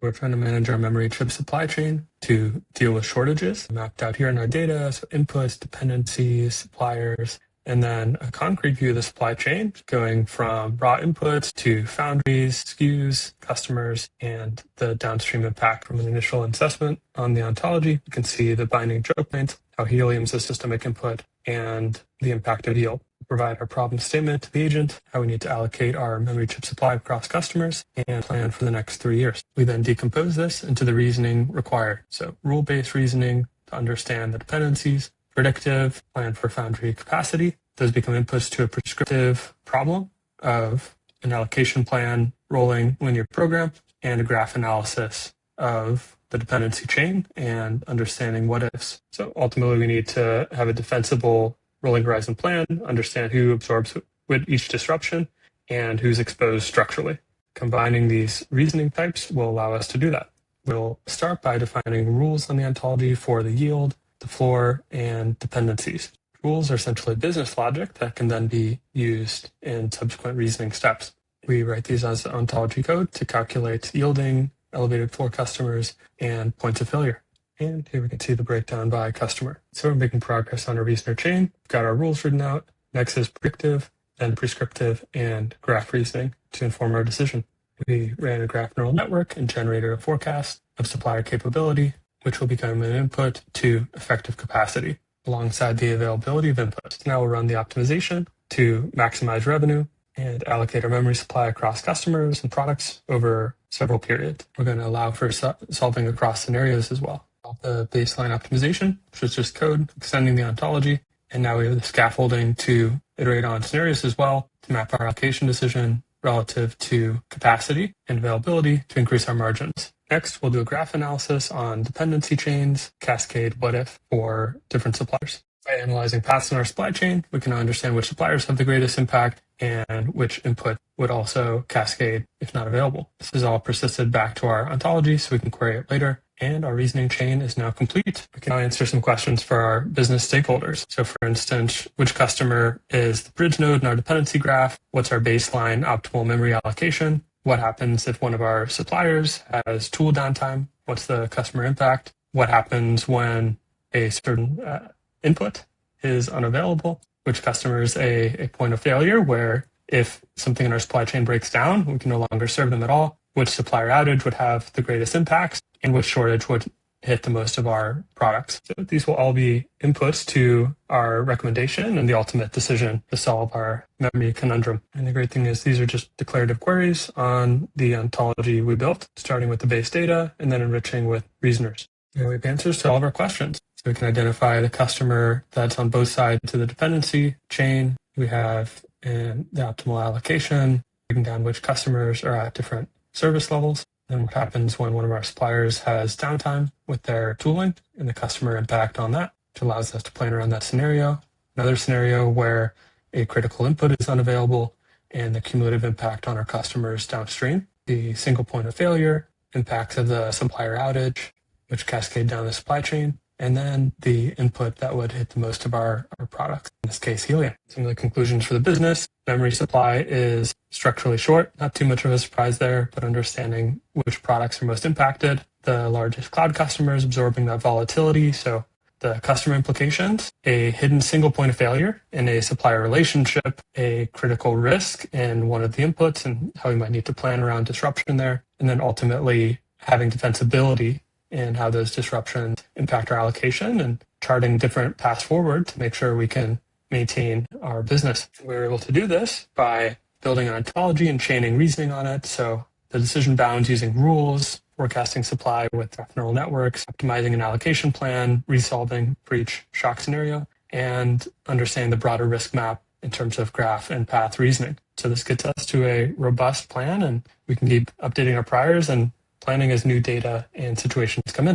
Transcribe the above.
We're trying to manage our memory chip supply chain to deal with shortages mapped out here in our data, so inputs, dependencies, suppliers, and then a concrete view of the supply chain going from raw inputs to foundries, SKUs, customers, and the downstream impact from an initial assessment on the ontology. You can see the binding choke points, how helium is a systemic input, and the impact of yield. We provide our problem statement to the agent, how we need to allocate our memory chip supply across customers, and plan for the next 3 years. We then decompose this into the reasoning required. So rule-based reasoning to understand the dependencies, predictive, plan for foundry capacity. Those become inputs to a prescriptive problem of an allocation plan, rolling linear program, and a graph analysis of the dependency chain and understanding what ifs. So ultimately, we need to have a defensible rolling horizon plan, understand who absorbs with each disruption and who's exposed structurally. Combining these reasoning types will allow us to do that. We'll start by defining rules on the ontology for the yield, the floor, and dependencies. Rules are essentially business logic that can then be used in subsequent reasoning steps. We write these as ontology code to calculate yielding, elevated floor customers, and points of failure. And here we can see the breakdown by customer. So we're making progress on our reasoner chain. We've got our rules written out. Next is predictive, then prescriptive, and graph reasoning to inform our decision. We ran a graph neural network and generated a forecast of supplier capability, which will become an input to effective capacity alongside the availability of inputs. Now we'll run the optimization to maximize revenue and allocate our memory supply across customers and products over several periods. We're going to allow for solving across scenarios as well. The baseline optimization, which is just code extending the ontology. And now we have the scaffolding to iterate on scenarios as well to map our allocation decision relative to capacity and availability to increase our margins. Next, we'll do a graph analysis on dependency chains, cascade, what if for different suppliers. By analyzing paths in our supply chain, we can now understand which suppliers have the greatest impact and which input would also cascade if not available. This is all persisted back to our ontology so we can query it later. And our reasoning chain is now complete. We can now answer some questions for our business stakeholders. So for instance, which customer is the bridge node in our dependency graph? What's our baseline optimal memory allocation? What happens if one of our suppliers has tool downtime? What's the customer impact? What happens when a certain input is unavailable? Which customer is a point of failure where if something in our supply chain breaks down, we can no longer serve them at all? Which supplier outage would have the greatest impacts? And which shortage would hit the most of our products? So these will all be inputs to our recommendation and the ultimate decision to solve our memory conundrum. And the great thing is these are just declarative queries on the ontology we built, starting with the base data and then enriching with reasoners. And we have answers to all of our questions. So we can identify the customer that's on both sides of the dependency chain. We have the optimal allocation, breaking down which customers are at different service levels. And what happens when one of our suppliers has downtime with their tooling and the customer impact on that, which allows us to plan around that scenario. Another scenario where a critical input is unavailable and the cumulative impact on our customers downstream. The single point of failure, impacts of the supplier outage, which cascade down the supply chain, and then the input that would hit the most of our products, in this case, helium. Some of the conclusions for the business: memory supply is structurally short, not too much of a surprise there, but understanding which products are most impacted. The largest cloud customers absorbing that volatility, so the customer implications, a hidden single point of failure in a supplier relationship, a critical risk in one of the inputs and how we might need to plan around disruption there, and then ultimately having defensibility and how those disruptions impact our allocation and charting different paths forward to make sure we can maintain our business. We were able to do this by building an ontology and chaining reasoning on it. So the decision bounds using rules, forecasting supply with neural networks, optimizing an allocation plan, resolving for each shock scenario, and understanding the broader risk map in terms of graph and path reasoning. So this gets us to a robust plan, and we can keep updating our priors and planning as new data and situations come in.